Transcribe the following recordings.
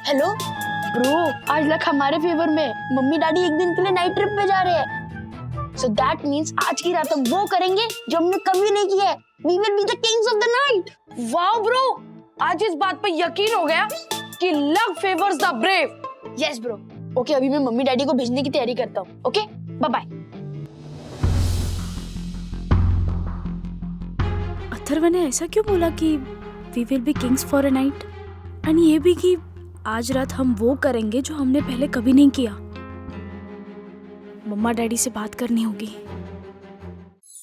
Hello bro, आज luck हमारे favour में। मम्मी डैडी एक दिन के लिए नाइट ट्रिप पे जा रहे हैं। सो दैट मींस आज की रात हम वो करेंगे जो हमने कभी नहीं किया है। We will be the kings of the night. Wow bro, आज इस बात पे यकीन हो गया कि luck favours the brave. Yes bro. Okay, अभी मैं मम्मी डैडी को भेजने की तैयारी करता हूँ। Okay, bye bye. अथर्व ने ऐसा क्यों बोला कि we will be kings for a night, and ये भी कि आज रात हम वो करेंगे जो हमने पहले कभी नहीं किया। मम्मा डैडी से बात करनी होगी।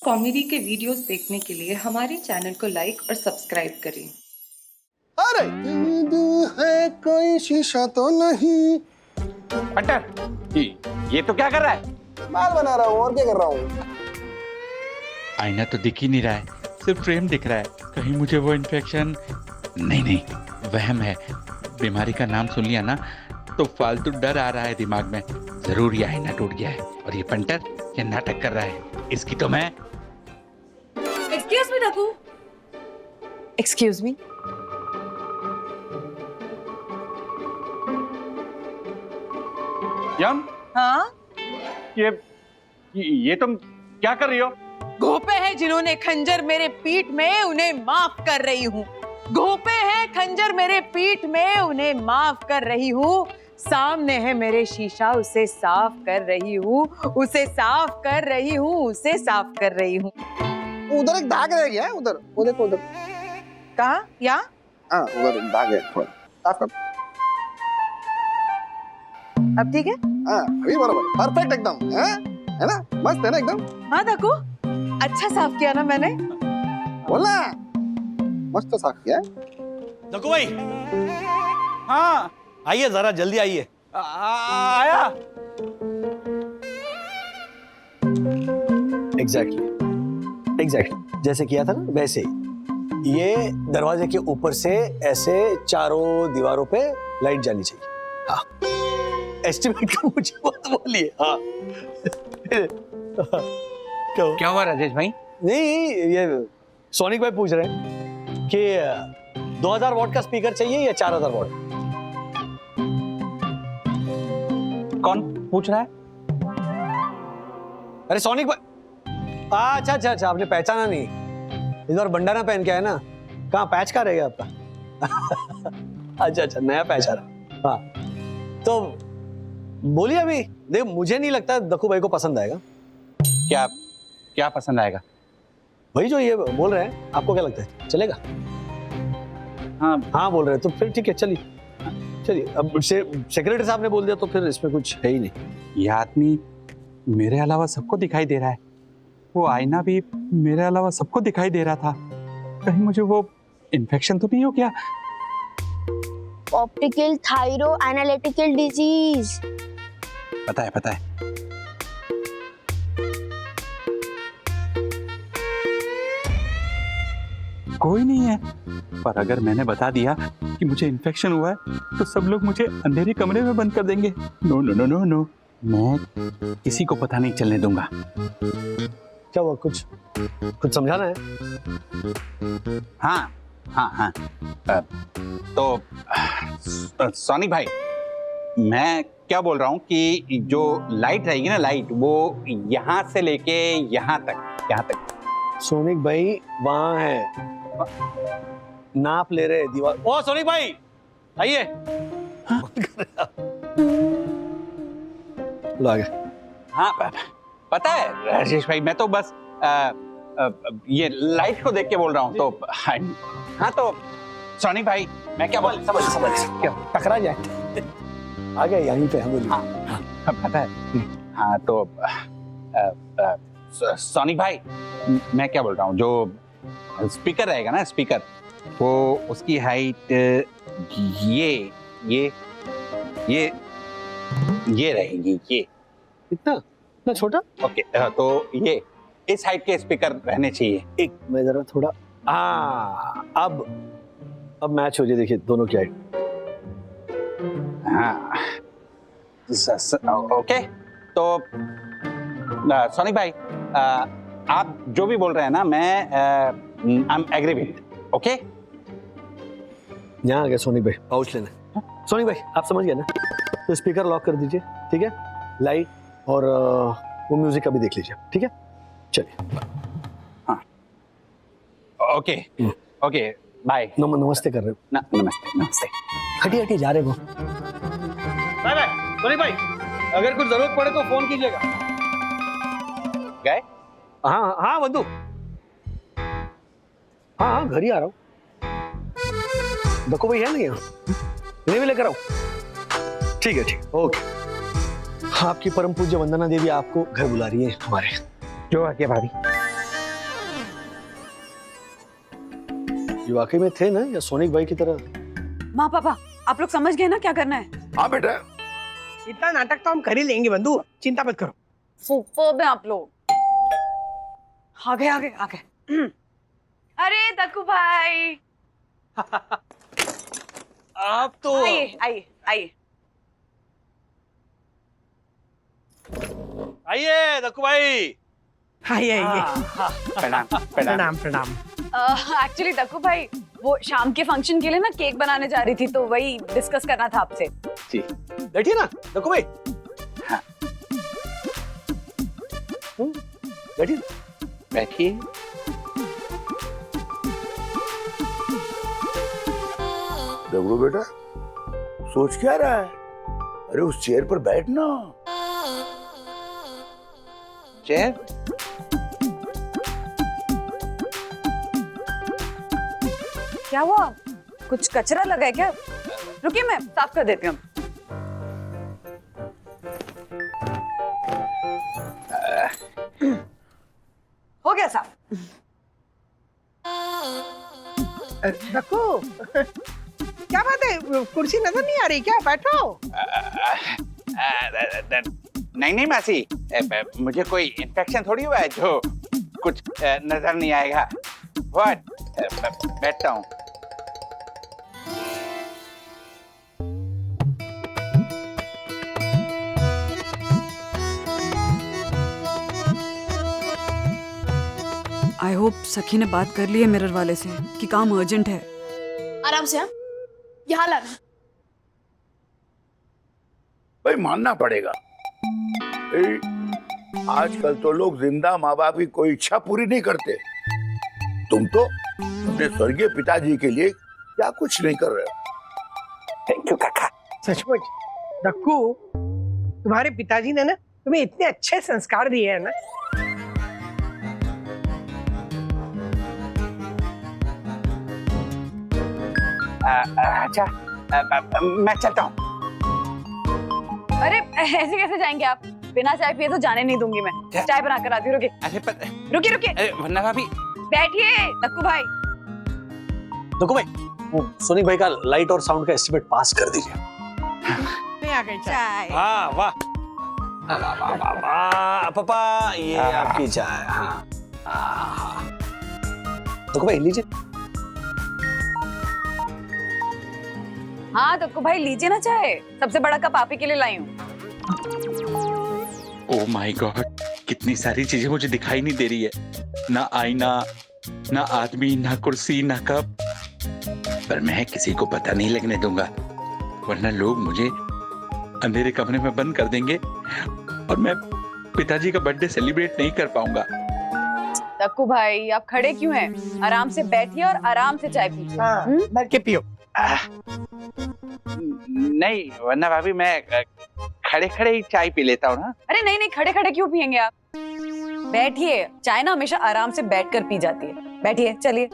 कॉमेडी के वीडियोस देखने के लिए हमारे चैनल को लाइक और सब्सक्राइब करें। अरे है कोई शीशा तो नहीं। बंटर, ये तो क्या कर रहा है? माल बना रहा हूँ, और क्या कर रहा हूँ? आईना तो दिख ही नहीं रहा है, सिर्फ फ्रेम दिख रहा है। कहीं मुझे वो इन्फेक्शन नहीं, वहम है। बीमारी का नाम सुन लिया ना तो फालतू डर आ रहा है दिमाग में। जरूर ये आईना टूट गया है और ये पंटर ये नाटक कर रहा है। इसकी तो मैं एक्सक्यूज मी डाकू। Excuse me. यम, हाँ, ये तुम क्या कर रही हो? घोपे हैं जिन्होंने खंजर मेरे पीठ में, उन्हें माफ कर रही हूँ। घोपे हैं खंजर मेरे पीठ में, उन्हें माफ कर रही हूँ। सामने है मेरे शीशा, उसे साफ कर रही हूँ, उसे साफ कर रही हूँ, उसे साफ कर रही हूँ। उधर एक दाग रह गया है, उधर वो देखो उधर। कहाँ? यहाँ? हाँ, उधर एक दाग है थोड़ा। साफ कर। अब ठीक है? हाँ, अभी बराबर, परफेक्ट एकदम, है ना? मस्त है ना एकदम? हाँ दाकू, अच्छा साफ किया ना मैंने? बोलना, मस्त साफ किया है। दक्कू भाई, हाँ, आइए जरा जल्दी आइए। आया। एग्जैक्टली जैसे किया था ना वैसे ही। ये दरवाजे के ऊपर से ऐसे चारों दीवारों पे लाइट जानी चाहिए। हाँ, एस्टिमेट का मुझे मत बोलिए। हाँ क्या हुआ राजेश भाई? नहीं, ये सोनिक भाई पूछ रहे हैं कि 2000 वॉट का स्पीकर चाहिए या 4000 वॉट? कौन पूछ रहा है? अरे सोनिक भाई, अच्छा, आपने पहचाना नहीं। इस बार बंडाना पहन के आया ना। कहाँ पैच का रहेगा आपका? अच्छा, नया पैच आ रहा। हाँ, तो बोलिए अभी। देख, मुझे नहीं लगता दक्कू भाई को पसंद आएगा। क्या पसंद आएगा? वही जो ये बोल रहे हैं, आपको क्या लगता है, चलेगा? हाँ बोल रहे हैं तो फिर ठीक है, चलिए। अब सेक्रेटरी साहब ने बोल दिया तो फिर इसमें कुछ है ही नहीं। ये आदमी मेरे अलावा सबको दिखाई दे रहा है। वो आईना भी मेरे अलावा सबको दिखाई दे रहा था। कहीं मुझे वो इन्फेक्शन तो नहीं हो गया? Optical thyro analytical disease. पता है। कोई नहीं है, पर अगर मैंने बता दिया कि मुझे इन्फेक्शन हुआ है तो सब लोग मुझे अंधेरे कमरे में बंद कर देंगे। नो, मैं किसी को पता नहीं चलने दूंगा। क्या हुआ, कुछ समझाना है? हाँ। तो सोनी भाई, मैं क्या बोल रहा हूँ कि जो लाइट रहेगी ना, लाइट वो यहाँ से लेके यहाँ तक। सोनिक भाई वहां है, नाप ले रहे दीवार। ओ सोनिक भाई, आइए। लो आ गए। हाँ, पता है राजेश भाई, मैं तो बस ये लाइट को देख के बोल रहा हूँ। तो हाँ, तो सोनी भाई, मैं क्या बोल समझ क्या टकरा जाए। आ गए यहीं पे हम। हाँ, पता है। हाँ, तो सोनी भाई, मैं क्या बोल रहा हूँ, जो स्पीकर रहेगा ना, स्पीकर, वो उसकी हाइट ये रहेगी। ये इतना छोटा? ओके, तो ये इस हाइट के स्पीकर रहने चाहिए। एक मैं जरा थोड़ा, अब मैच हो जाए। देखिए दोनों की हाइट। हाँ, ओके। तो सोनी भाई, आप जो भी बोल रहे हैं ना, मैं I am agree with. Okay, यहाँ आ गया सोनिक भाई, पाउच लेने। सोनी भाई आप समझ गए ना, तो स्पीकर लॉक कर दीजिए, ठीक है, लाइट और वो म्यूजिक का भी देख लीजिए, ठीक है, चलिए। Okay okay bye. नमस्ते कर रहे हो ना, नमस्ते नमस्ते। हटी हटी जा रहे हो। बाय बाय सोनी भाई, अगर कुछ जरूरत पड़े तो फोन कीजिएगा। गए? हाँ हाँ बंधु, हाँ हाँ घर ही आ रहा हूँ। देखो भाई है नहीं यहाँ, इन्हें भी लेकर आओ। ठीक है ठीक, ओके। आपकी परम पूज्य वंदना देवी आपको घर बुला रही है हमारे। जो आके भाभी। ये वाकई में थे ना या सोनिक भाई की तरह? माँ पापा आप लोग समझ गए ना क्या करना है? हाँ बेटा, इतना नाटक तो हम कर ही लेंगे बंधु, चिंता मत करो। सुपर्ब है आप लोग। आगे आगे आगे। अरे दक्कू भाई आप तो आइए आइए आइए। आइए दक्कू भाई। आइए आइए, प्रणाम प्रणाम। प्रणाम प्रणाम। एक्चुअली दक्कू भाई वो शाम के फंक्शन के लिए ना केक बनाने जा रही थी, तो वही डिस्कस करना था आपसे। जी बैठिए ना दक्कू भाई। हाँ। बैठिए। बैठिए। डब्लू बेटा सोच क्या रहा है? अरे उस चेयर पर बैठना। चेयर? क्या हुआ, कुछ कचरा लगा है क्या? रुकिए मैं साफ कर देती हूँ। हो गया साफ। रखो, क्या बात है, कुर्सी नजर नहीं आ रही क्या? बैठो। नहीं नहीं मासी, मुझे कोई इन्फेक्शन थोड़ी हुआ है जो कुछ नजर नहीं आएगा। व्हाट? बैठता हूँ। आई होप सखी ने बात कर ली है मिरर वाले से कि काम अर्जेंट है। आराम से, हाँ? यहाँ लाना। भाई मानना पड़ेगा, आजकल तो लोग जिंदा माँ बाप की कोई इच्छा पूरी नहीं करते। तुम तो अपने स्वर्गीय पिताजी के लिए क्या कुछ नहीं कर रहे हो। थैंक यू काका। सचमुच रखू, तुम्हारे पिताजी ने ना तुम्हें इतने अच्छे संस्कार दिए हैं ना। अच्छा मैं चलता हूँ। अरे ऐसे कैसे जाएंगे आप? बिना चाय पिए तो जाने नहीं दूंगी मैं। चाय बना कर आती हूँ। रुकिए अरे रुकिए रुकिए, अरे वरना भाभी। बैठिए दक्कू भाई। दक्कू भाई वो सोनिक भाई का लाइट और साउंड का एस्टिमेट पास कर दीजिए। नहीं आ गई चाय। चाय। हाँ वाह वाह वाह वाह वाह पापा, ये आपकी चाय। हाँ दक्कू भाई लीजिए। हाँ दक्कू भाई लीजिए ना चाय, सबसे बड़ा कप आप ही के लिए लाई हूँ। ओह माय गॉड, कितनी सारी चीजें मुझे दिखाई नहीं दे रही है। ना आईना, ना आदमी, ना कुर्सी, ना कप। पर मैं किसी को पता नहीं लगने दूंगा, वरना लोग मुझे अंधेरे कमरे में बंद कर देंगे और मैं पिताजी का बर्थडे सेलिब्रेट नहीं कर पाऊंगा। दक्कू भाई आप खड़े क्यों हैं? आराम से बैठिए और आराम से चाय पीजिए। हाँ, बैठ के पियो। नहीं वरना भाभी मैं खड़े खड़े ही चाय पी लेता हूँ ना। अरे नहीं नहीं, खड़े खड़े क्यों पियेंगे आप? बैठिए, चाय ना हमेशा आराम से बैठकर पी जाती है। बैठिए चलिए।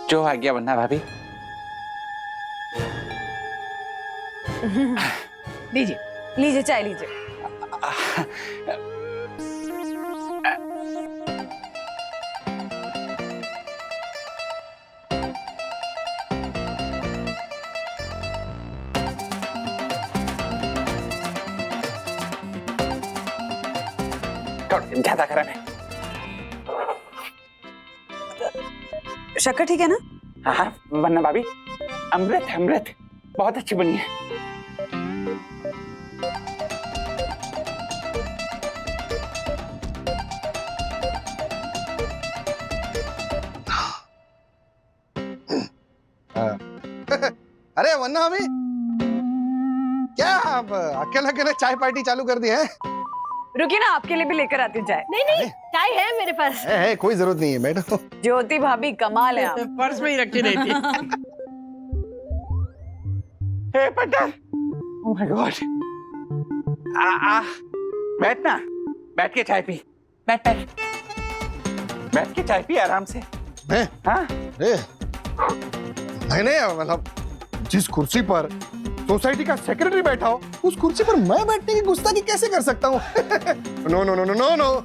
जो आ गया वरना भाभी। लीजिए लीजिए चाय लीजिए। ज्यादा गरम है। शक्कर ठीक है ना? हाँ वरना भाभी अमृत है, अमृत बहुत अच्छी बनी है। अरे वन्ना अभी क्या आप अकेले अकेले चाय पार्टी चालू कर दी है? रुकिए ना, आपके लिए भी लेकर आती हूँ चाय। नहीं चाय है मेरे पास। है, कोई जरूरत नहीं है, बैठो। ज्योति भाभी कमाल है आप। पर्स में ही रखी रहती है। हे पटेल, ओह माय गॉड, बैठ ना, बैठ के चाय पी, बैठ के चाय पी आराम से। मैं? हाँ? नहीं मतलब जिस कुर्सी पर सोसाइटी का सेक्रेटरी बैठा हो उस कुर्सी पर मैं बैठने की गुस्ताखी कैसे कर सकता हूँ? No no no no no no.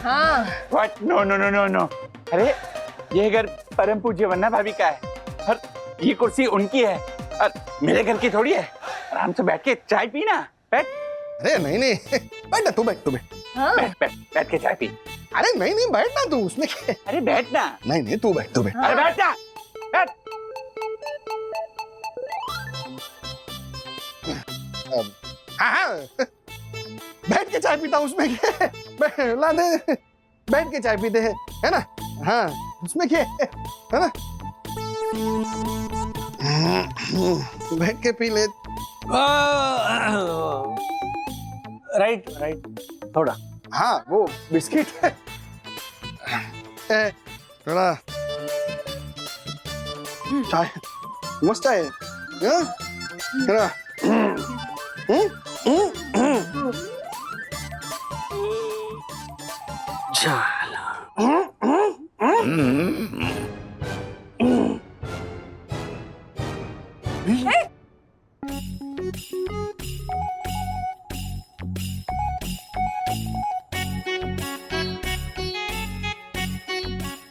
हाँ What? No no no no no. अरे ये घर परम पूज्य वन्ना भाभी का है और ये कुर्सी उनकी है और मेरे घर की थोड़ी है। आराम से बैठ के चाय पी ना, बैठ। अरे नहीं बैठ ना, तू बैठ। हाँ बैठ के चाय पी। अरे नहीं बैठ ना तू, उसमें क्या है? अरे बैठ ना। नहीं तू बैठ। अरे बैठ ना, बैठ। हाँ बैठ के चाय पीता हूँ, उसमें क्या है? ला दे, बैठ के चाय पीते हैं, है ना? हाँ उसमें क्या है ना? बैठ के पी ले। राइट थोड़ा। हाँ वो बिस्किट है थोड़ा। चाय मस्त है, हाँ? थोड़ा।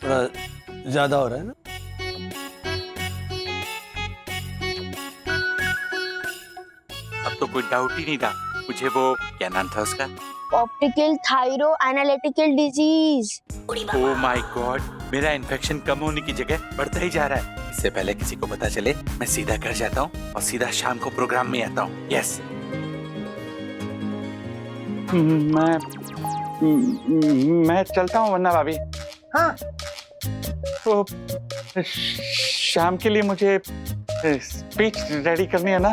थोड़ा ज्यादा हो रहा है ना? अब तो कोई डाउट ही नहीं था मुझे। वो क्या नाम था उसका? Optical thyro analytical disease. Oh my God, मेरा इन्फेक्शन कम होने की जगह बढ़ता ही जा रहा है। इससे पहले किसी को पता चले मैं सीधा घर जाता हूँ और सीधा शाम को प्रोग्राम में आता हूँ। यस, मैं चलता हूँ वन्ना भाभी। हाँ तो शाम के लिए मुझे स्पीच रेडी करनी है ना?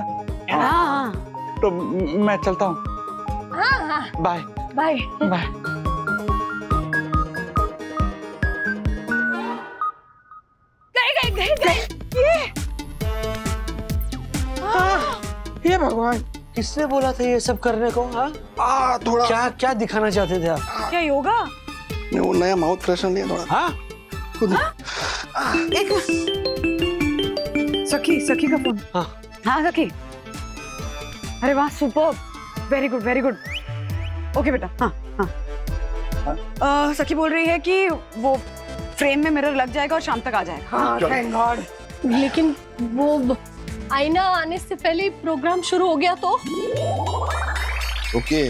हाँ तो मैं चलता हूँ। हाँ बाय बाय। बाय। हे भगवान, किसने बोला था ये सब करने को? हाँ थोड़ा क्या दिखाना चाहते थे आप? क्या योगा? वो नया माउथ फ्रेशनर लिया थोड़ा। हाँ एक सखी का फोन। हाँ सखी। अरे वाह, सुपर, वेरी गुड। ओके बेटा। हाँ। सखी बोल रही है कि वो फ्रेम में मिरर लग जाएगा और शाम तक आ जाएगा। हाँ थैंक गॉड। लेकिन वो आईना आने से पहले प्रोग्राम शुरू हो गया तो? ओके,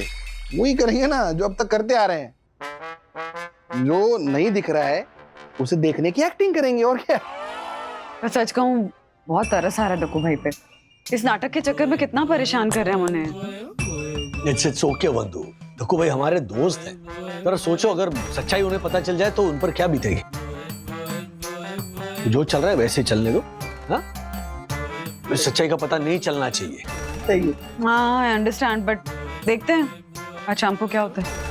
वही करेंगे ना जो अब तक करते आ रहे हैं। जो नहीं दिख रहा है उसे देखने की एक्टिंग करेंगे, और क्या। मैं सच कहूँ, बहुत तरस आ रहा है डक्कू भाई पे। इस नाटक के चक्कर में कितना परेशान कर रहे हैं उन्हें। इट्स ओके वंदू, डक्कू भाई हमारे दोस्त हैं। जरा सोचो, अगर सच्चाई उन्हें पता चल जाए तो उन पर क्या बीतेगी। जो चल रहा है वैसे ही चलने दो। हाँ, सच्चाई का पता नहीं चलना चाहिए। हाँ आई अंडरस्टैंड, बट देखते हैं आज शाम को क्या होता है।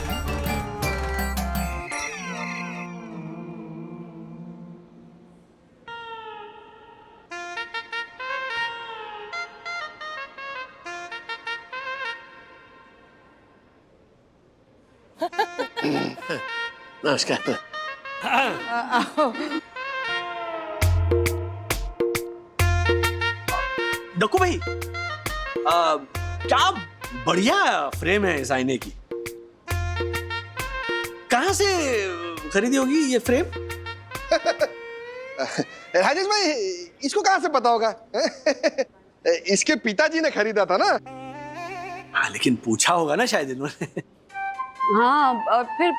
नमस्कार। डक्कू भाई, क्या बढ़िया फ्रेम है इस आईने की। कहाँ से खरीदी होगी ये फ्रेम? राजेश भाई, इसको कहाँ से पता होगा? इसके पिताजी ने खरीदा था ना। हाँ, लेकिन पूछा होगा ना शायद इन्होंने। हाँ, और फिर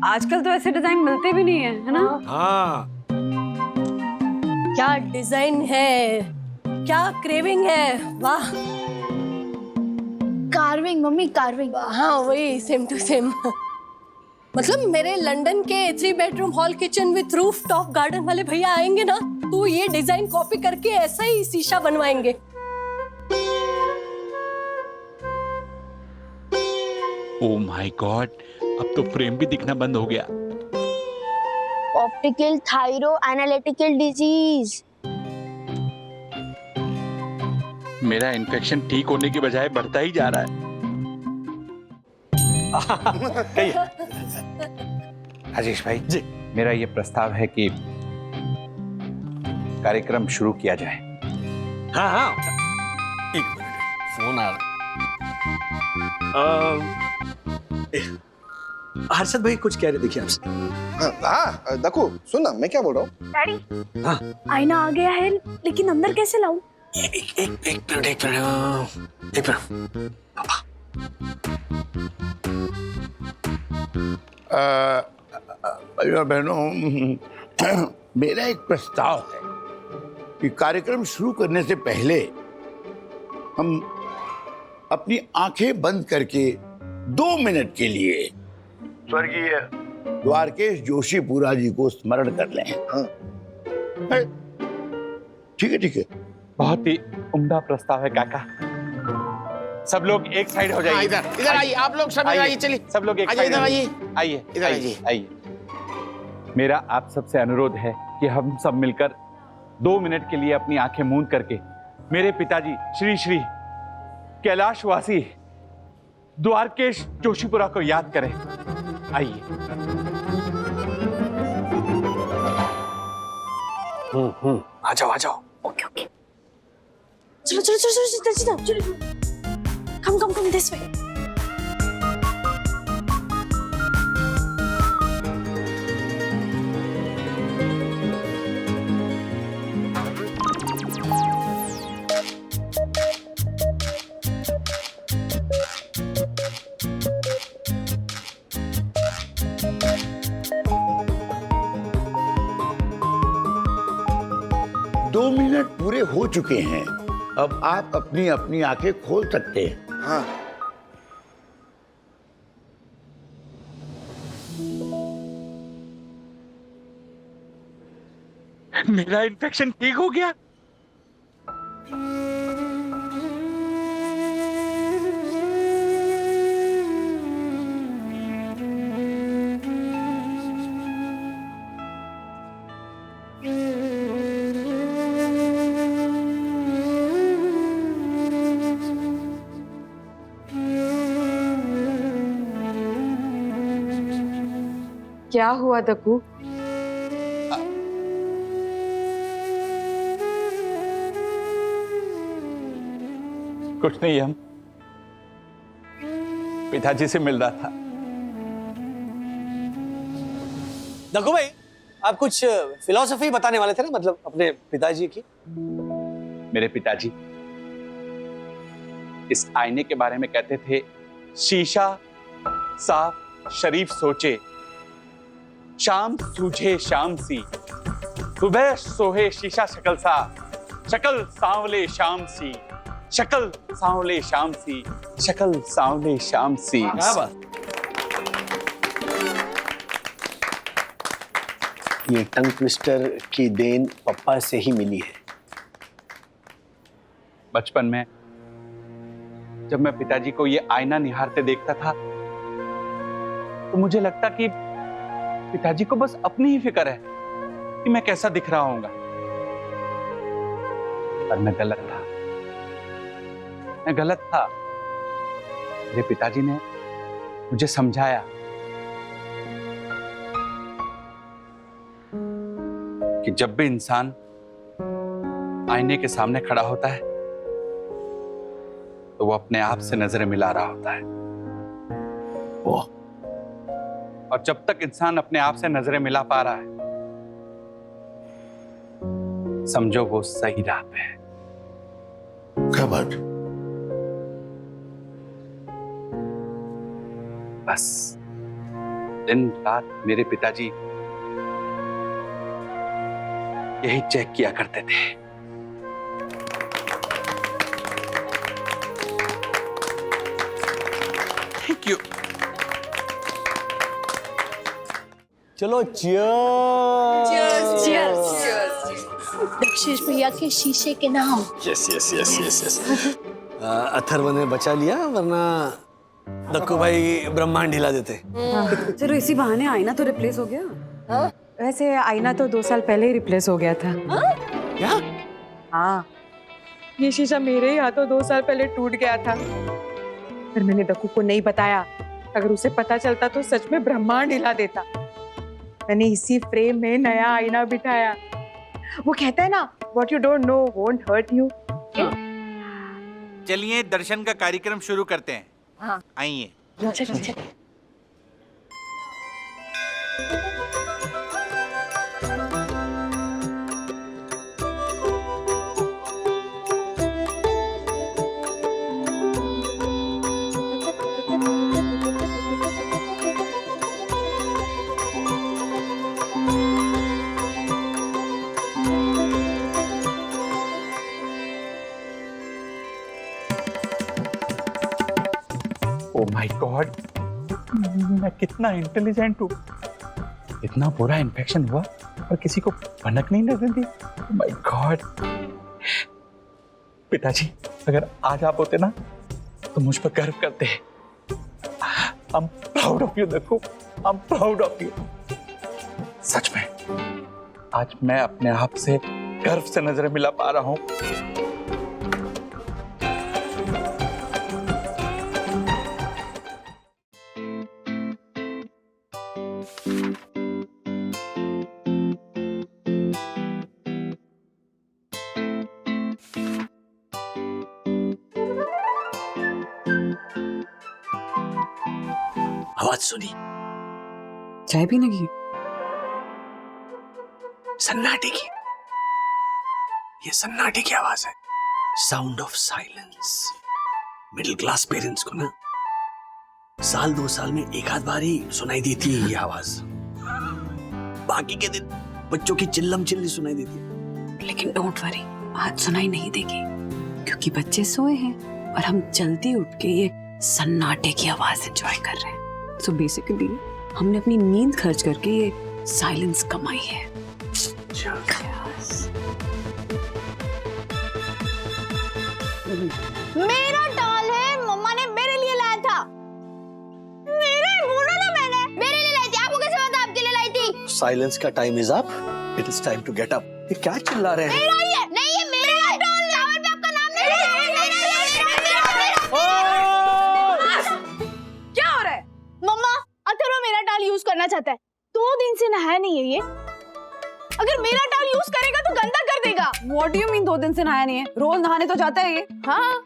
आजकल तो ऐसे डिजाइन मिलते भी नहीं है ना? हाँ, क्या डिजाइन है, क्या क्रेविंग है, वाह। Carving mummy, carving. हाँ वही, सेम टू सेम। मतलब मेरे लंदन के 3 bedroom hall kitchen with roof top garden वाले भैया आएंगे ना, तो ये डिजाइन कॉपी करके ऐसा ही शीशा बनवाएंगे। ओ माय गॉड, अब तो फ्रेम भी दिखना बंद हो गया। Optical thyro analytical disease. मेरा इन्फेक्शन ठीक होने के बजाय बढ़ता ही जा रहा है। आशीष भाई जी, मेरा ये प्रस्ताव है कि कार्यक्रम शुरू किया जाए। हाँ हाँ, एक मिनट, फोन आ रहा। हर्षद भाई कुछ कह रहे, देखिए आपसे। हाँ देखो सुन ना, मैं क्या बोल रहा हूँ। डैडी, हाँ आईना आ गया है, लेकिन अंदर कैसे लाऊं? एक मिनट। भाइयों बहनों, मेरा एक प्रस्ताव है कि कार्यक्रम शुरू करने से पहले हम अपनी आंखें बंद करके 2 मिनट के लिए स्वर्गीय द्वारकेश जोशीपुरा जी को स्मरण कर लें। हाँ ठीक है। बहुत ही उम्दा प्रस्ताव है काका। सब लोग एक साइड हो जाइए। इधर आइए, आप लोग सब आइए, चलिए सब लोग एक आइए, साइड इधर हो आइए। जाइए। आइए इधर आइए। आइए। मेरा आप सबसे अनुरोध है कि हम सब मिलकर 2 मिनट के लिए अपनी आंखें मूंद करके मेरे पिताजी श्री श्री कैलाशवासी द्वारकेश जोशीपुरा को याद करें। आइए। आ जाओ। ओके। चलो। Come this way. दो मिनट पूरे हो चुके हैं, अब आप अपनी अपनी आंखें खोल सकते हैं। हाँ मेरा इन्फेक्शन ठीक हो गया। क्या हुआ दक्कू? कुछ नहीं, हम पिताजी से मिल रहा था। दक्कू भाई, आप कुछ फिलॉसफी बताने वाले थे ना, मतलब अपने पिताजी की। मेरे पिताजी इस आईने के बारे में कहते थे, शीशा साफ शरीफ सोचे, शाम सूझे शाम सी, सुबह सोहे शीशा शक्ल सा, शक्ल सांवले शाम सी, शक्ल सांवले शाम सी, शक्ल सांवले शाम सी। क्या बात। ये टंग ट्विस्टर की देन पप्पा से ही मिली है। बचपन में जब मैं पिताजी को ये आईना निहारते देखता था तो मुझे लगता कि पिताजी को बस अपनी ही फिक्र है कि मैं कैसा दिख रहा हूंगा। पर मैं गलत था। मेरे पिताजी ने मुझे समझाया कि जब भी इंसान आईने के सामने खड़ा होता है तो वो अपने आप से नजरें मिला रहा होता है। और जब तक इंसान अपने आप से नजरें मिला पा रहा है, समझो वो सही राह पे है। क्या बात। बस दिन रात मेरे पिताजी यही चेक किया करते थे। Thank you. चलो दक्षेश भैया के शीशे के नाम। यस। अथर्व ने बचा लिया, वरना दक्कू भाई ब्रह्मांड हिला देते। चलो इसी बहाने आईना तो रिप्लेस हो गया। वैसे आईना तो 2 साल पहले ही रिप्लेस हो गया था। क्या? हाँ, ये शीशा मेरे ही हाथों 2 साल पहले टूट गया था, पर मैंने दक्कू को नहीं बताया। अगर उसे पता चलता तो सच में ब्रह्मांड हिला देता। मैंने इसी फ्रेम में नया आईना बिठाया। वो कहता है ना, what you don't know won't hurt you। चलिए दर्शन का कार्यक्रम शुरू करते हैं। हाँ। आइए। चल। ओ माय गॉड, मैं कितना इंटेलिजेंट हूँ। इतना बुरा इन्फेक्शन हुआ और किसी को भनक नहीं लगने दी। Oh my God. पिताजी, अगर आज आप होते ना तो मुझ पर गर्व करते। I am proud of you. देखो, I am proud of you. सच में आज मैं अपने आप से गर्व से नजरें मिला पा रहा हूँ। आवाज सुनी? चाय पीने की? सन्नाटे की। ये सन्नाटे की आवाज है। Sound of silence. Middle class parents को ना साल 2 साल में एक आध बार ही सुनाई देती है ये आवाज। बाकी के दिन बच्चों की चिल्लम चिल्ली सुनाई देती है। लेकिन डोंट वरी, आज सुनाई नहीं देगी क्योंकि बच्चे सोए हैं और हम जल्दी उठ के ये सन्नाटे की आवाज एंजॉय कर रहे हैं। सो बेसिकली हमने अपनी नींद खर्च करके ये साइलेंस कमाई है। मेरा डॉल है, मम्मा ने मेरे लिए लाया था। मेरे बोला ना, मैंने मेरे लिए लाई थी। आपको कैसे पता आपके लिए लाई थी? साइलेंस का time is up. It is time to get up. ये क्या चिल्ला रहे हैं? नहीं, ये मेरा डॉल है। टावल पे आपका नाम नहीं है। क्या हो रहा है? मम्मा, अथर्व मेरा डॉल यूज करना चाहता है। 2 दिन से नहाया नहीं है ये। अगर मेरा डॉल यूज करेगा तो गंदा कर देगा। What do you mean 2 दिन से नहाया नहीं है? रोज नहाने तो जाता है ये। हाँ,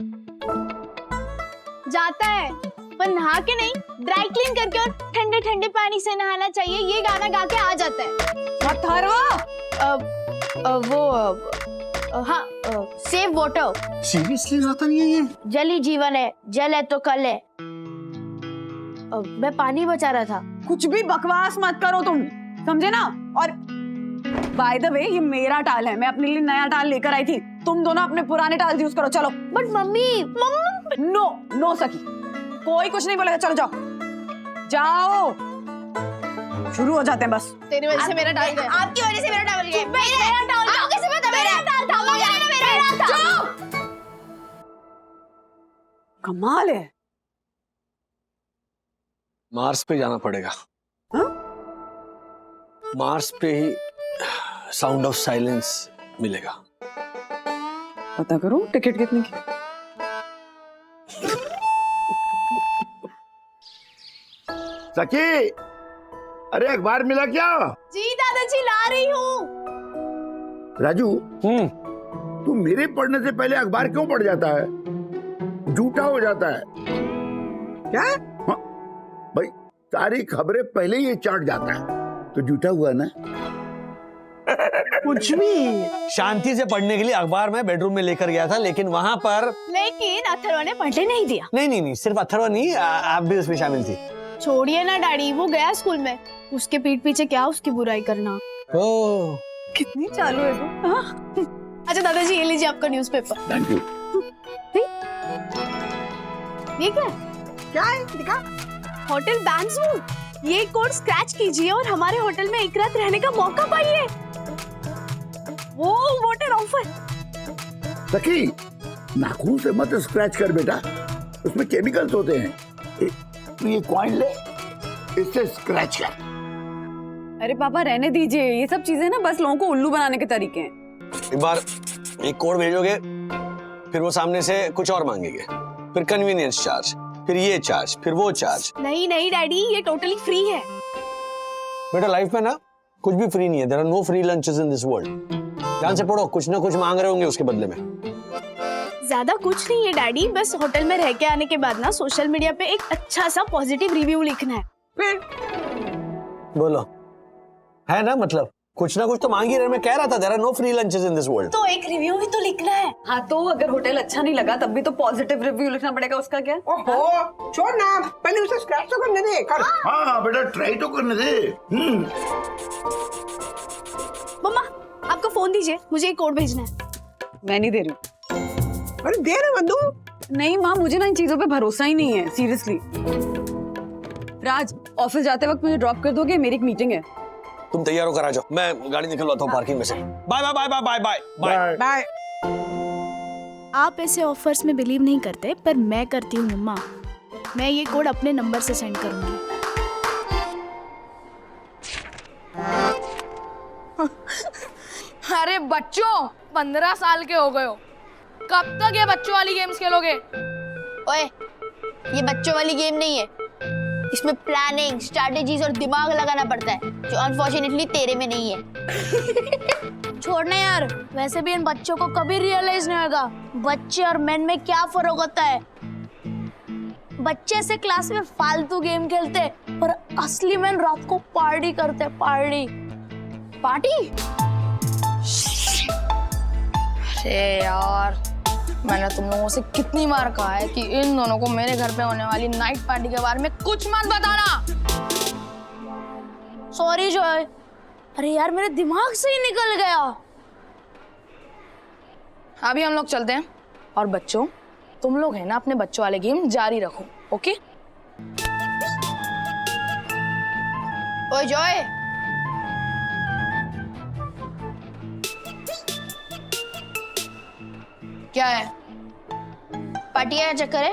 जाता है, पर नहा के नहीं, ड्राई क्लीन करके और ठंडे ठंडे पानी से नहाना चाहिए। ये गाना गा के आ जाता है। अथर्व, हाँ, सेव वाटर। सीरियसली आता नहीं है ये? जल ही जीवन है, जल है तो कल है। मैं पानी बचा रहा था। कुछ भी बकवास मत करो तुम, समझे ना? और बाय द वे, ये मेरा टाल है। मैं अपने लिए नया टाल लेकर आई थी। तुम दोनों अपने पुराने टाल यूज करो। चलो। बट मम्मी, नो सकी, कोई कुछ नहीं बोलेगा। चलो जाओ जाओ। शुरू हो जाते हैं बस। तेरी वजह से मेरा टाल गया। आपकी वजह से मेरा टाल गया। मेरा टाल। आपको कैसे पता मेरा टाल था? मेरा था। कमाल है। मार्स पे जाना पड़ेगा। मार्स पे ही साउंड ऑफ साइलेंस मिलेगा। पता करो टिकट कितने की। सखी, अरे अखबार मिला क्या? जी दादाजी, ला रही हूँ। राजू, तू मेरे पढ़ने से पहले अखबार क्यों पढ़ जाता है? झूठा हो जाता है। क्या? हाँ, भाई सारी खबरें पहले ही ये चाट जाता है तो झूठा हुआ ना। कुछ भी। शांति से पढ़ने के लिए अखबार मैं बेडरूम में लेकर गया था, लेकिन वहां पर लेकिन अथर्व ने पढ़ने नहीं दिया। नहीं, सिर्फ अथर्व नहीं, आप भी उसमें शामिल थी। छोड़िए ना डैडी, वो गया स्कूल में। उसके पीठ पीछे क्या उसकी बुराई करना। ओह, कितनी चालू है तू। अच्छा दादाजी, ये लीजिए आपका न्यूज़पेपर। Thank you. ये क्या? क्या है? दिखा। होटल बैंड्सवुड। ये कोड स्क्रैच कीजिए और हमारे होटल में एक रात रहने का मौका पाइए। वो वोटर ऑफर। सखी, नाखून से मत स्क्रैच कर बेटा, उसमें केमिकल्स होते हैं। तू ये कॉइन ले, इससे स्क्रैच कर। अरे पापा रहने दीजिए, ये सब चीजें ना बस लोगों को उल्लू बनाने के तरीके हैं। एक बार एक कोड भेजोगे, फिर वो सामने से कुछ और मांगेंगे, फिर कन्वीनियंस चार्ज, फिर ये चार्ज, फिर वो चार्ज। नहीं नहीं डैडी, ये टोटली फ्री है। बेटा लाइफ में ना कुछ भी फ्री नहीं है। There are no free lunches in this world. ध्यान से पढ़ो, कुछ ना कुछ मांग रहे होंगे उसके बदले में। ज्यादा कुछ नहीं है डैडी, बस होटल में रह के आने के बाद ना सोशल मीडिया पे एक अच्छा सा पॉजिटिव रिव्यू लिखना है। बोलो, है ना, मतलब कुछ ना कुछ तो मांग ही रहे। मैं कह रहा था there are no free lunches in this world. तो एक रिव्यू भी तो लिखना है। हाँ तो अगर होटल अच्छा नहीं लगा तब भी तो पॉजिटिव रिव्यू लिखना पड़ेगा, उसका क्या? ओहो, छोड़ ना, पहले उसे स्क्रैच तो करने दे। कर। हाँ बेटा ट्राई तो करने दे। मम्मा आपका फोन दीजिए, मुझे एक कोड भेजना है। मैं नहीं दे रही हूँ। अरे दे रहे मधु। नहीं माँ, मुझे ना इन चीजों पे भरोसा ही नहीं है, सीरियसली। राज, ऑफिस जाते वक्त मुझे ड्रॉप कर दोगे? मेरी एक मीटिंग है। तुम तैयार होकर आ जाओ, मैं गाड़ी निकलवाता हूँ पार्किंग में से। Bye bye bye bye bye bye bye bye. आप ऐसे ऑफर्स में बिलीव नहीं करते, पर मैं करती हूँ मम्मा। मैं ये कोड अपने नंबर से सेंड करूंगी। अरे बच्चों, 15 साल के हो गए हो, कब तक ये बच्चों वाली गेम्स खेलोगे? ओए, ये बच्चों वाली गेम नहीं है। इसमें प्लानिंग, स्ट्रैटेजीज और दिमाग लगाना पड़ता है, जो अनफॉर्चुनेटली तेरे में नहीं है। छोड़ना यार, वैसे भी इन बच्चों को कभी रियलाइज नहीं होगा बच्चे और मैन में क्या फर्क होता है। बच्चे से क्लास में फालतू गेम खेलते, पर असली मैन रात को पार्टी करते। Party party. अरे यार, मैंने तुम लोगों से कितनी बार कहा है कि इन दोनों को मेरे घर पे होने वाली नाइट पार्टी के बारे में कुछ मत बताना। Sorry Joy. अरे यार, मेरे दिमाग से ही निकल गया। अभी हम लोग चलते हैं, और बच्चों तुम लोग है ना अपने बच्चों वाले गेम जारी रखो, ओके? ओए जॉय, क्या है? पार्टी आया चक्कर है?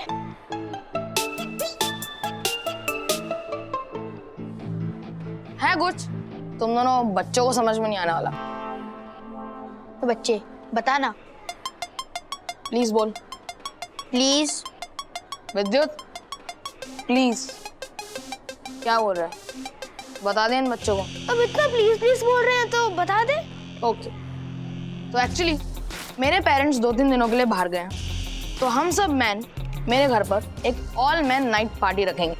है कुछ? तुम दोनों बच्चों को समझ में नहीं आने वाला। तो बच्चे बताना, प्लीज बोल। प्लीज विद्युत, प्लीज। क्या बोल रहा है? बता दे इन बच्चों को। अब इतना प्लीज प्लीज बोल रहे हैं तो बता दे। ओके। तो एक्चुअली मेरे पेरेंट्स 2-3 दिनों के लिए बाहर गए हैं, तो हम सब मैन मेरे घर पर एक ऑल मैन नाइट पार्टी रखेंगे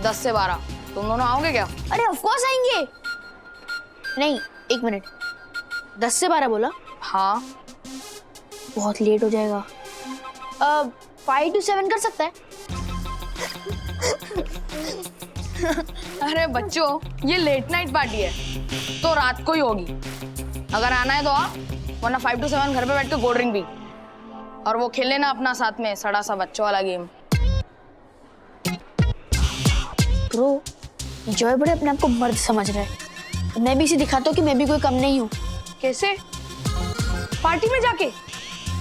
10 से 12। तुम दोनों आओगे क्या? अरे ऑफ कोर्स आएंगे। नहीं, एक मिनट, 10 से 12 बोला? हाँ। बहुत लेट हो जाएगा। 5 to 7 कर सकता है? अरे बच्चों, ये लेट नाइट पार्टी है, तो रात को ही होगी। अगर आना है तो आ, वरना 5 to 7 घर पे बैठ के कोल्ड ड्रिंक पी, और वो खेल लेना अपना साथ में सड़ा सा बच्चों वाला गेम। ब्रो, जॉय बड़े अपने आप को मर्द समझ रहा है। मैं भी इसे दिखाता हूँ कि मैं भी कोई कम नहीं हूँ। कैसे? पार्टी में जाके?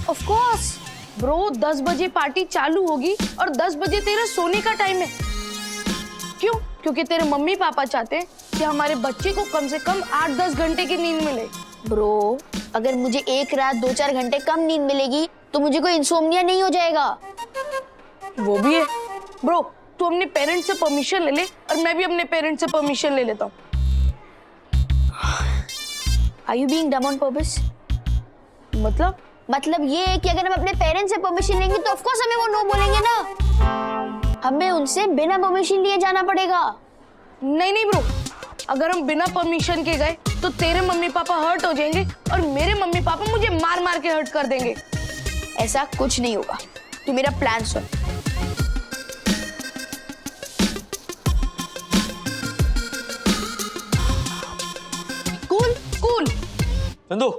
ऑफ कोर्स ब्रो, 10 बजे पार्टी चालू होगी और 10 बजे तेरे सोने का टाइम है। क्यों? क्योंकि तेरे मम्मी पापा चाहते हैं कि हमारे बच्चे को कम से कम 8-10 घंटे की नींद मिले। ब्रो, अगर मुझे एक रात 2-4 घंटे कम नींद मिलेगी तो मुझे कोई इंसोम्निया नहीं हो जाएगा। वो भी है। ब्रो, तू अपने पेरेंट्स से परमिशन ले ले, और मैं भी अपने पेरेंट्स से परमिशन ले लेता हूँ। Are you being dumb on purpose? मतलब ये है कि अगर हम अपने पेरेंट्स से परमिशन लेंगे तो ऑफ कोर्स हमें वो नो बोलेंगे ना। हमें उनसे बिना परमिशन लिए जाना पड़ेगा। नहीं ब्रो, अगर हम बिना परमिशन के गए तो तेरे मम्मी पापा हर्ट हो जाएंगे, और मेरे मम्मी पापा मुझे मार मार के हर्ट कर देंगे। ऐसा कुछ नहीं होगा, तू मेरा प्लान सुन। कूल। चंदू।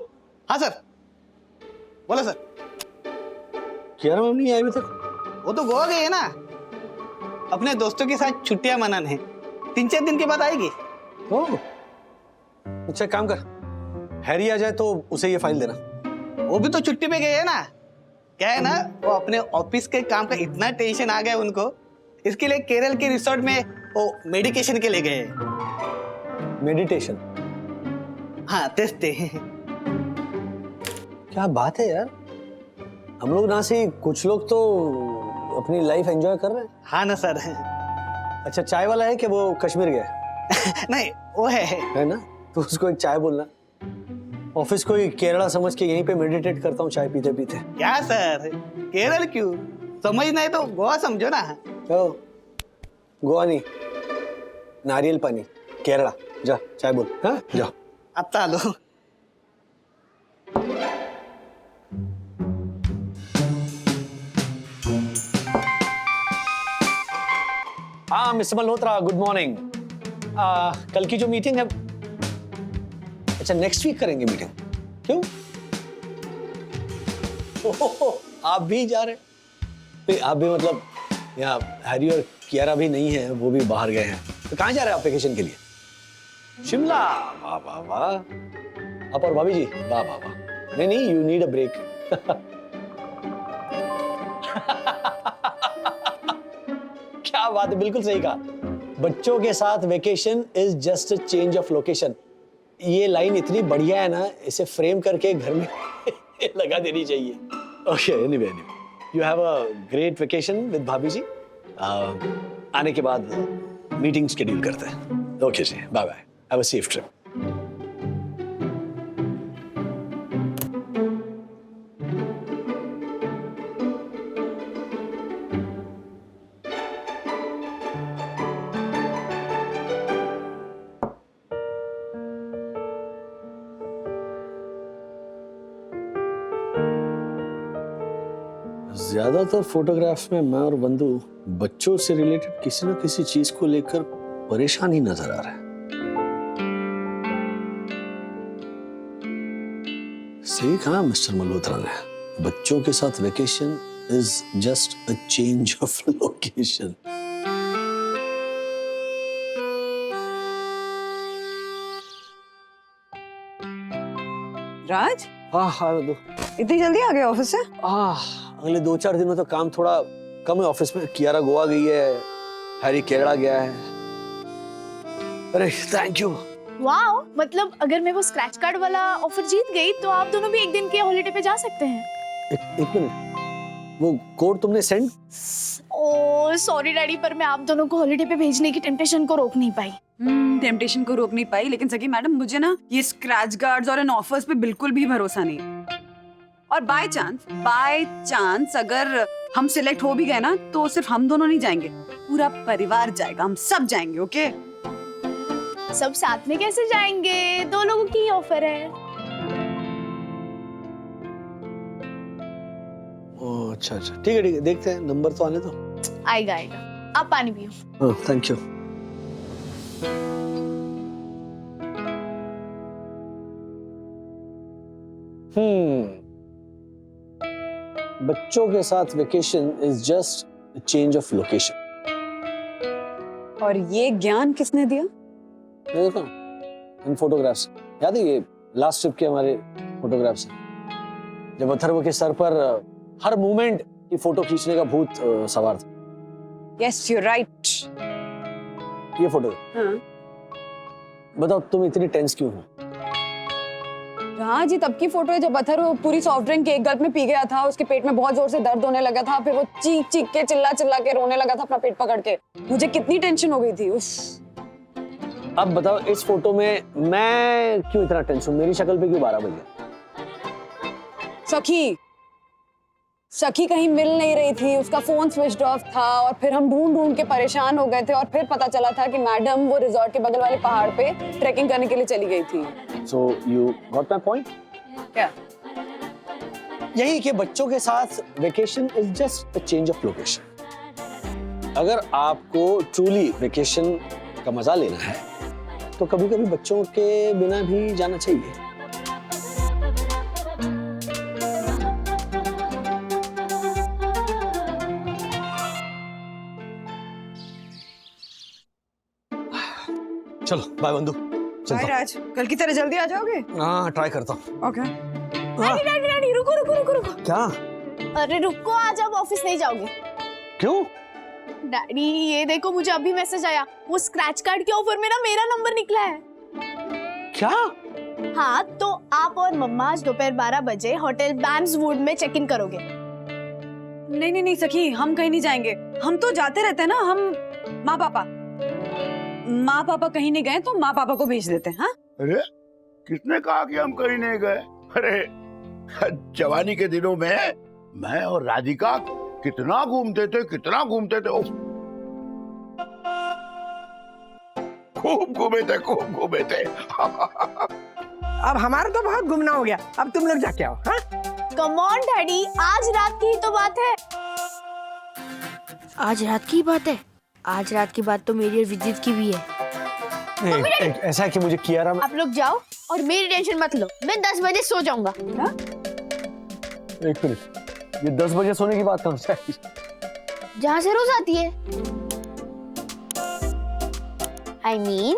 हाँ सर, बोला सर। क्या मम्मी नहीं आई अभी तक? वो तो गोवा गई है ना, अपने दोस्तों के साथ छुट्टियां मनाने। 3-4 दिन के बाद आएगी। ओह, अच्छा काम कर, हैरी आ जाए तो उसे ये फाइल देना। वो भी तो छुट्टी पे गए है ना। क्या है ना, वो अपने ऑफिस के काम का इतना टेंशन आ गया उनको इसके लिए केरल के रिसोर्ट में वो मेडिकेशन के लिए गए। मेडिटेशन? हाँ तेस्ते। क्या बात है यार, हम लोग ना से कुछ लोग तो अपनी लाइफ एंजॉय कर रहे हैं। हाँ ना सर। अच्छा चाय वाला है कि वो कश्मीर गया? नहीं वो है ना, तो उसको एक चाय बोलना। ऑफिस को ही केरला समझ के यहीं पे मेडिटेट करता हूँ चाय पीते पीते। क्या सर, केरल क्यों? समझना है तो गोवा समझो ना। गोवा नहीं, नारियल पानी, केरला। जा चाय बोल। हाँ जाओ। अब चालो। हाँ मिस्टर मल्होत्रा, गुड मॉर्निंग। कल की जो मीटिंग है, अच्छा नेक्स्ट वीक करेंगे मीटिंग? क्यों? ओहो, आप भी जा रहे हैं? आप भी मतलब यहाँ हैरी और कियारा भी नहीं है, वो भी बाहर गए हैं। तो कहाँ जा रहे हैं आप वेकेशन के लिए? शिमला? वाह वाह वाह। आप और भाभी जी? वाह वाह वाह। नहीं नहीं, यू नीड अ ब्रेक। क्या बात है, बिल्कुल सही कहा। बच्चों के साथ vacation is just a change of location. ये लाइन इतनी बढ़िया है ना, इसे फ्रेम करके घर में लगा देनी चाहिए। Okay anyway, you have a great vacation with भाभी जी। आने के बाद मीटिंग शेड्यूल करते हैं। ओके जी, bye bye, have a safe trip. ज्यादातर फोटोग्राफ्स में मैं और बंधु बच्चों से रिलेटेड किसी न किसी चीज को लेकर परेशान ही नजर आ रहा है। सही कहा मिस्टर मल्होत्रा ने, बच्चों के साथ vacation is just a change of location. Raj, हाँ बंधु। इतनी जल्दी आ गए ऑफिस से? अगले 2-4 दिन में तो काम थोड़ा कम है ऑफिस में। कियारा गोवा गई है, हैरी केरला गया है। अरे थैंक यू। वाओ, मतलब अगर मैं वो स्क्रैच कार्ड वाला ऑफर जीत गई तो आप दोनों भी एक दिन के हॉलिडे पे जा सकते हैं। एक मिनट, वो कोड तुमने सेंड? ओह सॉरी डैडी, पर मैं आप दोनों को हॉलिडे पे भेजने की टेम्पटेशन को रोक नहीं पाई। टेम्पटेशन को रोक नहीं पाई, लेकिन सकी मैडम मुझे ना ये स्क्रैच गार्ड्स और इन ऑफर्स पे बिल्कुल भी भरोसा नहीं है। और बाय चांस अगर हम सिलेक्ट हो भी गए ना, तो सिर्फ हम दोनों नहीं जाएंगे, पूरा परिवार जाएगा, हम सब जाएंगे। ओके? सब साथ में कैसे जाएंगे? 2 लोगों की ऑफर है। ओह अच्छा, ठीक है, देखते हैं, नंबर तो आने दो। आएगा। आप पानी पियो। Thank you. बच्चों के साथ vacation is just a change of location. और ये ज्ञान किसने दिया? देखो इन फोटोग्राफ्स, याद है ये लास्ट ट्रिप के हमारे फोटोग्राफ्स, जब अथर्व के सर पर हर मूवमेंट की फोटो खींचने का भूत सवार था। Yes you right. ये फोटो। हाँ। बताओ तुम इतनी टेंस क्यों हो? राज, ये तब की फोटो है जब अथर्व पूरी सॉफ्ट ड्रिंक एक गल्प में पी गया था, उसके पेट में बहुत जोर से दर्द होने लगा था, फिर वो चीख चीख के चिल्ला के रोने लगा था अपना पेट पकड़ के। मुझे कितनी टेंशन हो गई थी उस। अब बताओ इस फोटो में मैं क्यों इतना टेंस हूं? मेरी शक्ल पे क्यों 12 बजे? सखी कहीं मिल नहीं रही थी, उसका फोन स्विच ऑफ था, और फिर हम ढूंढ के परेशान हो गए थे, और फिर पता चला था कि मैडम वो रिजॉर्ट के बगल वाले पहाड़ पे ट्रैकिंग करने के लिए चली गई थी। So you got my point? क्या? यही कि बच्चों के साथ vacation is just a change of location. अगर आपको ट्रूली वेकेशन का मजा लेना है तो कभी-कभी बच्चों के बिना भी जाना चाहिए। चलो बाय बंधु। बाय राज, कल की तरह जल्दी आ जाओगे? हाँ ट्राई करता हूँ। ओके। डैडी रुको। क्या? अरे रुको, आज आप ऑफिस नहीं जाओगे। क्यों? डैडी ये देखो, मुझे अभी मैसेज आया, वो स्क्रैच कार्ड के ऑफर में ना मेरा नंबर निकला है। क्या? हाँ, तो आप और मम्मा आज दोपहर 12 बजे होटल बैंड्सवुड में चेक इन करोगे। नहीं नहीं नहीं सखी, हम कहीं नहीं जाएंगे। हम तो जाते रहते हैं ना। हम माँ पापा कहीं नहीं गए तो माँ पापा को भेज देते हैं। हाँ? अरे किसने कहा कि हम कहीं नहीं गए? अरे जवानी के दिनों में मैं और राधिका कितना घूमते थे उफ। खूब घूमे थे अब हमारा तो बहुत घूमना हो गया, अब तुम लोग जाके आओ। हाँ? कम ऑन डैडी, आज रात की ही तो बात है। आज रात की बात है? आज रात की बात तो मेरी और विद्युत की भी है। ऐसा है कि मुझे कियारा आप लोग जाओ और मेरी टेंशन मत लो, मैं 10 बजे सो जाऊंगा। एक मिनट, ये 10 बजे सोने की बात कहाँ से आई? जहाँ से रोज आती है। I mean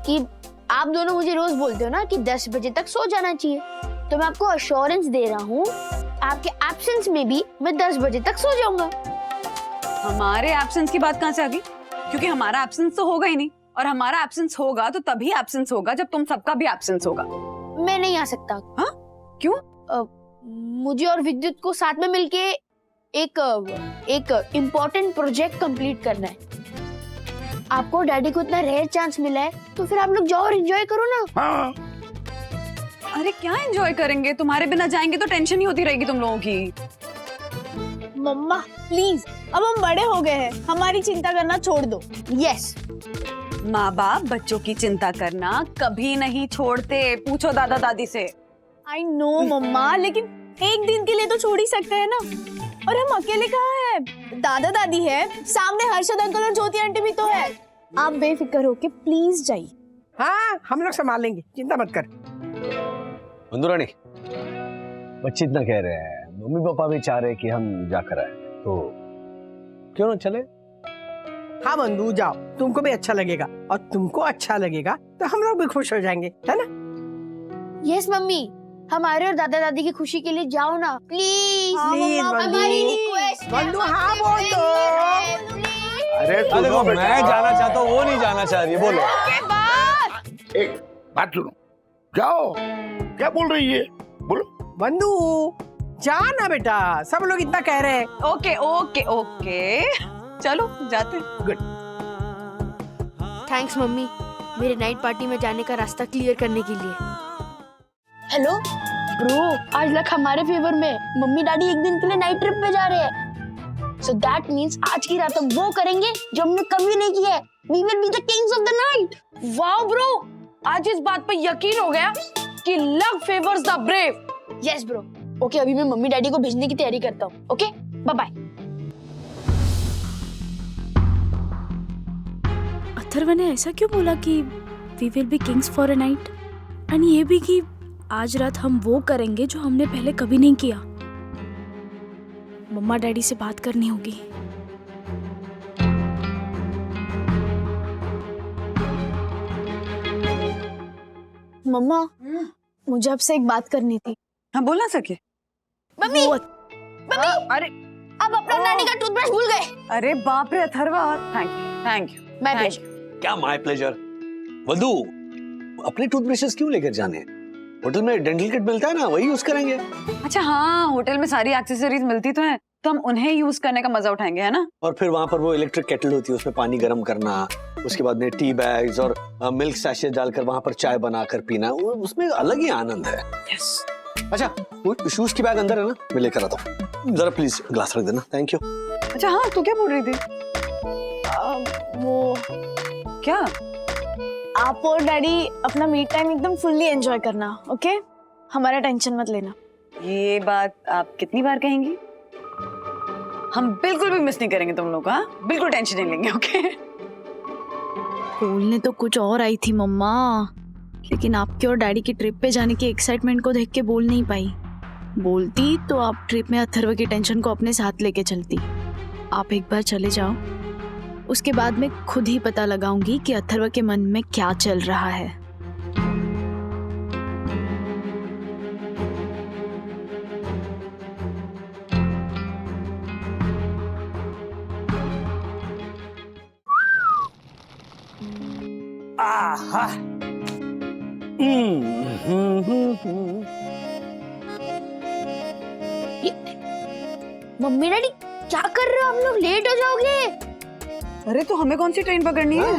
कि आप दोनों मुझे रोज बोलते हो ना कि 10 बजे तक सो जाना चाहिए, तो मैं आपको अश्योरेंस दे रहा हूँ आपके एब्सेंस में भी मैं 10 बजे तक सो जाऊंगा। हमारे एब्सेंस की बात कहाँ से आ गई? क्योंकि हमारा एब्सेंस तो होगा ही नहीं, और हमारा एब्सेंस होगा तो तभी एब्सेंस होगा जब तुम सबका भी एब्सेंस होगा। मैं नहीं आ सकता। हाँ? क्यों? मुझे और विद्युत को साथ में मिलके एक इम्पोर्टेंट प्रोजेक्ट कंप्लीट करना है। आपको डैडी को इतना रेयर चांस मिला है, तो फिर आप लोग जाओ और एंजॉय करो ना। हाँ। अरे क्या एंजॉय करेंगे? तुम्हारे बिना जाएंगे तो टेंशन ही होती रहेगी तुम लोगों की। मम्मा प्लीज, अब हम बड़े हो गए हैं, हमारी चिंता करना छोड़ दो। यस। माँ बाप बच्चों की चिंता करना कभी नहीं छोड़ते, पूछो दादा दादी से। आई नो मम्मा, लेकिन एक दिन के लिए तो छोड़ ही सकते हैं ना। और हम अकेले कहाँ हैं? दादा दादी है, सामने हर्षद अंकल और ज्योति आंटी भी तो है। आप बेफिक्र होके प्लीज जाइए। हाँ, हम लोग संभाल लेंगे, चिंता मत कर। बंधुरानी, बच्चे इतना कह रहे हैं, मम्मी पापा भी चाह रहे कि हम जाकर आए, तो क्यों ना चले? हाँ बंधु, जाओ, तुमको भी अच्छा लगेगा और तुमको अच्छा लगेगा तो हम लोग भी खुश हो जाएंगे, है ना? यस मम्मी, हमारे और दादा दादी की खुशी के लिए जाओ ना प्लीज। प्लीज हमारी रिक्वेस्ट। बंधु हाँ बोल दो। अरे देखो, मैं जाना चाहता हूँ, वो नहीं जाना चाह रही है, बोलो। एक बात सुनो, जाओ। क्या बोल रही है? बोलो। बंधु जाना बेटा, सब लोग इतना कह रहे हैं। ओके ओके ओके, चलो जाते हैं। गुड। थैंक्स मम्मी, मेरे नाइट पार्टी में जाने का रास्ता क्लियर करने के लिए। हेलो ब्रो, आज लक हमारे फेवर में। मम्मी डैडी एक दिन के लिए नाइट ट्रिप पे जा रहे हैं। सो दैट मींस आज की रात हम वो करेंगे जो हमने कभी नहीं किया है। We will be the kings of the night. Wow bro, आज इस बात पे यकीन हो गया कि luck favours the brave. Yes bro. Okay, अभी मैं मम्मी डैडी को भेजने की तैयारी करता हूँ। Okay, bye bye. अथर्व ने ऐसा क्यों बोला कि we will be kings for a night, and ये भी कि आज रात हम वो करेंगे जो हमने पहले कभी नहीं किया। मम्मा डैडी से बात करनी होगी। मम्मा, मुझे आपसे एक बात करनी थी। हाँ बोल ना सके। मम्मी, मम्मी, अरे आप अपना नानी का टूथब्रश भूल गए। अरे बाप रे Atharva, thank you. My pleasure. क्या माय प्लेजर? वधू, अपने टूथब्रशेस क्यों लेकर जाने हैं? होटल में डेंटल किट मिलता है ना, वही यूज करेंगे। अच्छा हाँ, होटल में सारी एक्सेसरीज मिलती तो है, तो हम उन्हें यूज करने का मजा उठाएंगे, है ना? और फिर वहाँ पर वो इलेक्ट्रिक केटल होती है, उसमें पानी गर्म करना, उसके बाद में टी बैग्स और मिल्क सैशेट डालकर वहाँ पर चाय बनाकर पीना, उसमें अलग ही आनंद है। यस। अच्छा, वो शूज की बैग अंदर है ना, मैं लेकर आता हूँ। जरा प्लीज ग्लास रख देना। Thank you. अच्छा हाँ, तू क्या बोल रही थी? वो क्या? आप और डैडी अपना मी टाइम एकदम फुल्ली एंजॉय करना, ओके? हमारा टेंशन मत लेना। ये बात आप कितनी बार कहेंगी? हम बिल्कुल भी मिस नहीं करेंगे तुम लोग, हाँ? बिल्कुल टेंशन नहीं लेंगे, ओके? बोलने तो कुछ और आई थी मम्मा, लेकिन आपके और डैडी की ट्रिप पे जाने की एक्साइटमेंट को देख के बोल नहीं पाई। बोलती तो आप ट्रिप में अथर्व की टेंशन को अपने साथ लेके चलती। आप एक बार चले जाओ, उसके बाद मैं खुद ही पता लगाऊंगी कि अथर्व के मन में क्या चल रहा है। आहा मम्मी डैडी क्या कर रहे हो आप लोग? लेट हो जाओगे। अरे तो हमें कौन सी ट्रेन पकड़नी है?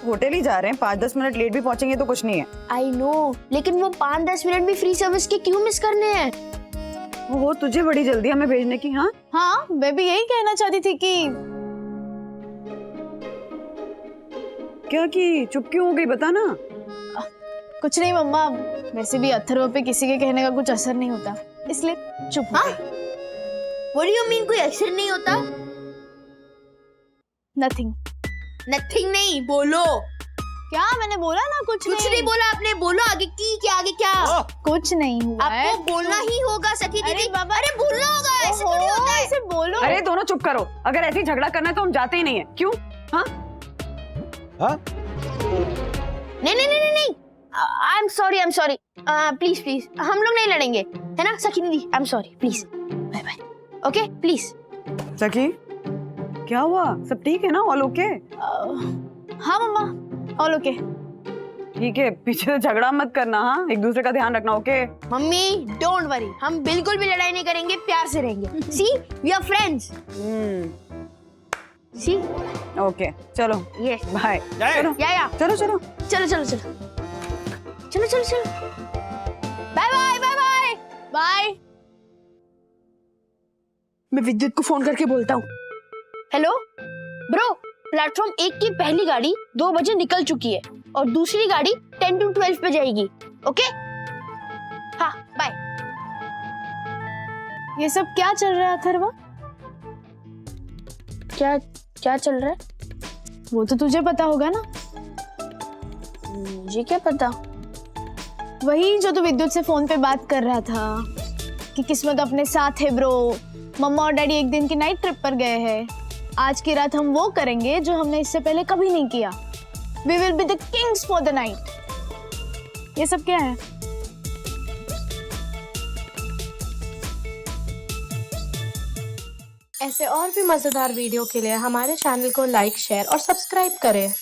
होटल ही जा रहे हैं, 5-10 मिनट लेट भी पहुंचेंगे तो कुछ नहीं है। आई नो, लेकिन वो 5-10 मिनट भी फ्री सर्विस के क्यों मिस करने हैं? वो तुझे बड़ी जल्दी हमें भेजने की। हाँ हाँ, मैं भी यही कहना चाहती थी कि क्या की चुप क्यों हो गई, बता ना। कुछ नहीं मम्मा, वैसे भी अथर्व पे किसी के कहने का कुछ असर नहीं होता, इसलिए चुप हो गई। What do you mean कोई असर नहीं होता? नथिंग। नथिंग नहीं, बोलो। क्या मैंने बोला ना? कुछ नहीं बोला आपने, बोलो आगे की क्या आगे क्या? कुछ नहीं हुआ है। आपको बोलना ही होगा सखी दीदी। अरे बाबा, अरे बोलना होगा, ऐसे थोड़ी होता है। ऐसे बोलो। अरे दोनों चुप करो, अगर ऐसे ही झगड़ा करना है तो हम जाते ही नहीं है। क्यों? हाँ नहीं नहीं नहीं नहीं, I am sorry please please, हम लोग नहीं लड़ेंगे, है ना सखी दीदी? I am sorry, please bye bye. Okay please. Sakhi क्या हुआ, सब ठीक है ना? All okay? हाँ मम्मा, ऑल ओके। ठीक है, पीछे से झगड़ा मत करना। हाँ, एक दूसरे का ध्यान रखना। ओके मम्मी डोंट वरी, हम बिल्कुल भी लड़ाई नहीं करेंगे, प्यार से रहेंगे। See we are friends. See okay चलो, यस बाय। या चलो चलो चलो चलो चलो चलो चलो चलो, bye bye bye bye bye. मैं विद्युत को फोन करके बोलता हूँ। हेलो ब्रो, प्लेटफॉर्म 1 की पहली गाड़ी 2 बजे निकल चुकी है और दूसरी गाड़ी 10 to 12 पे जाएगी। ओके हाँ बाय। ये सब क्या चल रहा है अथर्व? क्या क्या चल रहा है? वो तो तुझे पता होगा ना। मुझे क्या पता? वही जो तू विद्युत से फोन पे बात कर रहा था कि किस्मत अपने साथ है ब्रो, मम्मा और डैडी एक दिन की नाइट ट्रिप पर गए हैं, आज की रात हम वो करेंगे जो हमने इससे पहले कभी नहीं किया। We will be the kings for the night। ये सब क्या है? ऐसे और भी मजेदार वीडियो के लिए हमारे चैनल को लाइक, शेयर और सब्सक्राइब करें।